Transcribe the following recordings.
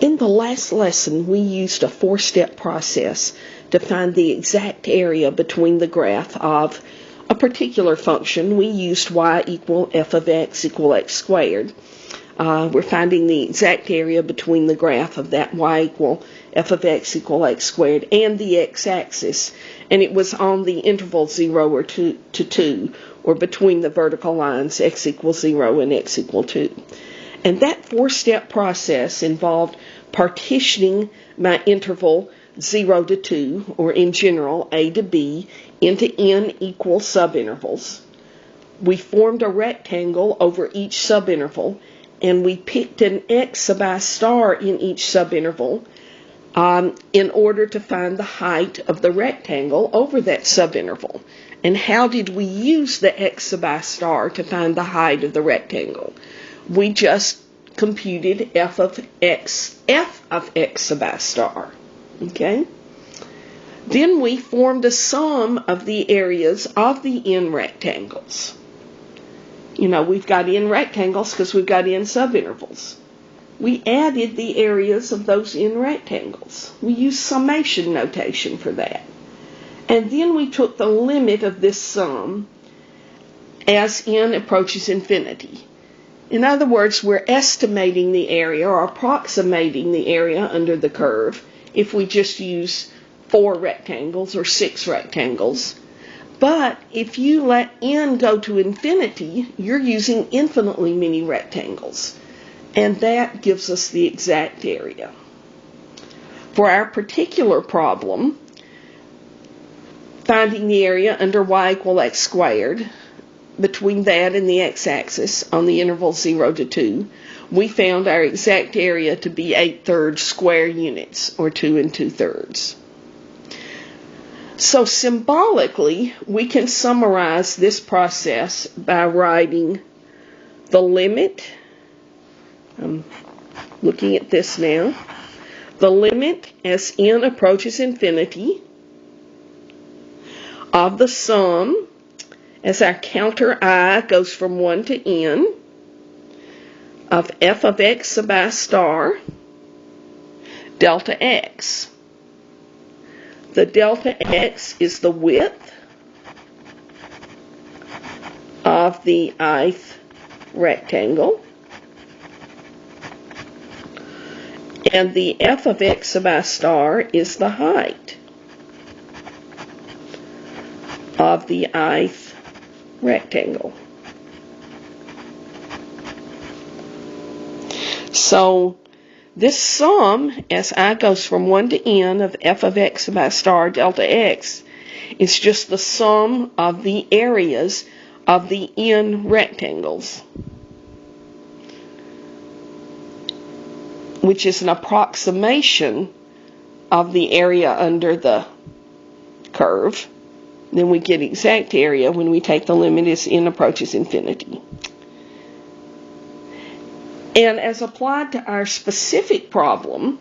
In the last lesson, we used a four-step process to find the exact area between the graph of a particular function. We used y equal f of x equal x squared. We're finding the exact area between the graph of that y equal f of x equal x squared and the x-axis, and it was on the interval 0 to 2, or between the vertical lines x equals 0 and x equal 2. And that four-step process involved partitioning my interval 0 to 2, or in general a to b, into n equal subintervals. We formed a rectangle over each subinterval, and we picked an x sub I star in each subinterval in order to find the height of the rectangle over that subinterval. And how did we use the x sub I star to find the height of the rectangle? We just computed f of x sub I star. Okay? Then we formed a sum of the areas of the n rectangles. You know, we've got n rectangles because we've got n subintervals. We added the areas of those n rectangles. We used summation notation for that. And then we took the limit of this sum as n approaches infinity. In other words, we're estimating the area or approximating the area under the curve if we just use 4 rectangles or 6 rectangles. But if you let n go to infinity, you're using infinitely many rectangles. And that gives us the exact area. For our particular problem, finding the area under y equal x squared, between that and the x-axis on the interval 0 to 2, we found our exact area to be 8/3 square units, or 2 2/3. So symbolically, we can summarize this process by writing the limit. I'm looking at this now. The limit as n approaches infinity of the sum as our counter I goes from 1 to n of f of x sub I star delta x. The delta x is the width of the ith rectangle, and the f of x sub I star is the height of the ith rectangle. So this sum, as I goes from 1 to n of f of x sub I star delta x, is just the sum of the areas of the n rectangles, which is an approximation of the area under the curve. Then we get exact area when we take the limit as n approaches infinity. And as applied to our specific problem,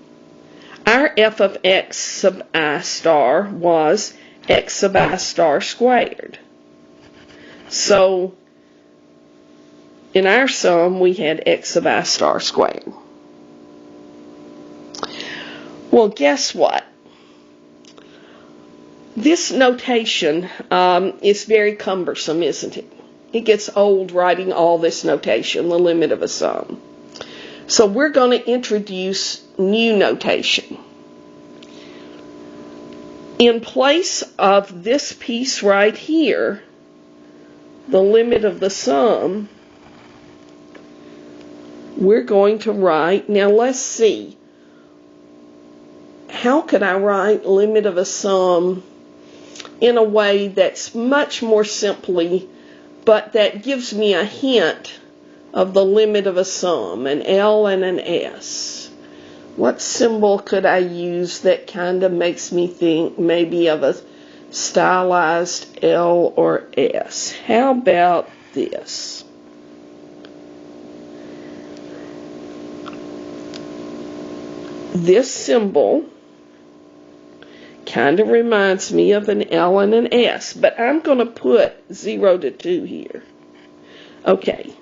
our f of x sub I star was x sub I star squared. So in our sum, we had x sub I star squared. Well, guess what? This notation is very cumbersome, isn't it? It gets old writing all this notation, the limit of a sum. So we're going to introduce new notation. In place of this piece right here, the limit of the sum, we're going to write, now let's see, how could I write limit of a sum in a way that's much more simply, but that gives me a hint of the limit of a sum, an L and an S. What symbol could I use that kind of makes me think maybe of a stylized L or S? How about this? This symbol kind of reminds me of an L and an S, but I'm going to put 0 to 2 here. Okay.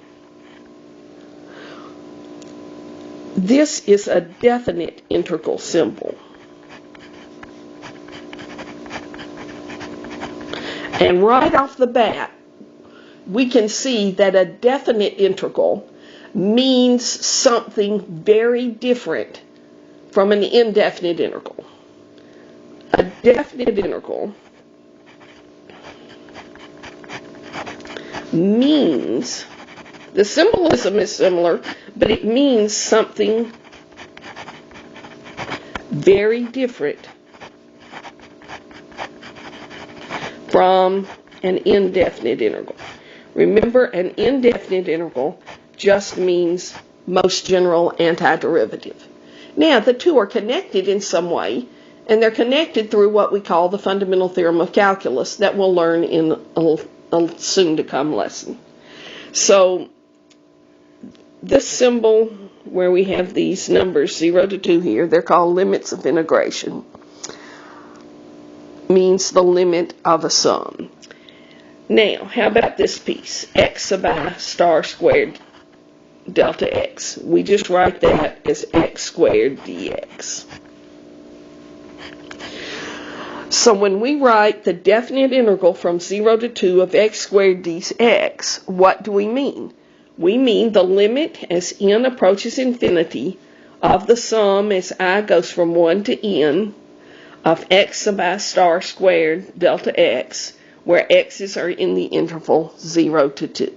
This is a definite integral symbol. And right off the bat, we can see that a definite integral means something very different from an indefinite integral. A definite integral means, the symbolism is similar, but it means something very different from an indefinite integral. Remember, an indefinite integral just means most general antiderivative. Now, the two are connected in some way, and they're connected through what we call the fundamental theorem of calculus that we'll learn in a soon-to-come lesson. So, this symbol where we have these numbers 0 to 2 here, they're called limits of integration, means the limit of a sum. Now, how about this piece? X sub I star squared delta x. We just write that as x squared dx. So when we write the definite integral from 0 to 2 of x squared dx, what do we mean? We mean the limit as n approaches infinity of the sum as I goes from 1 to n of x sub I star squared delta x, where x's are in the interval 0 to 2.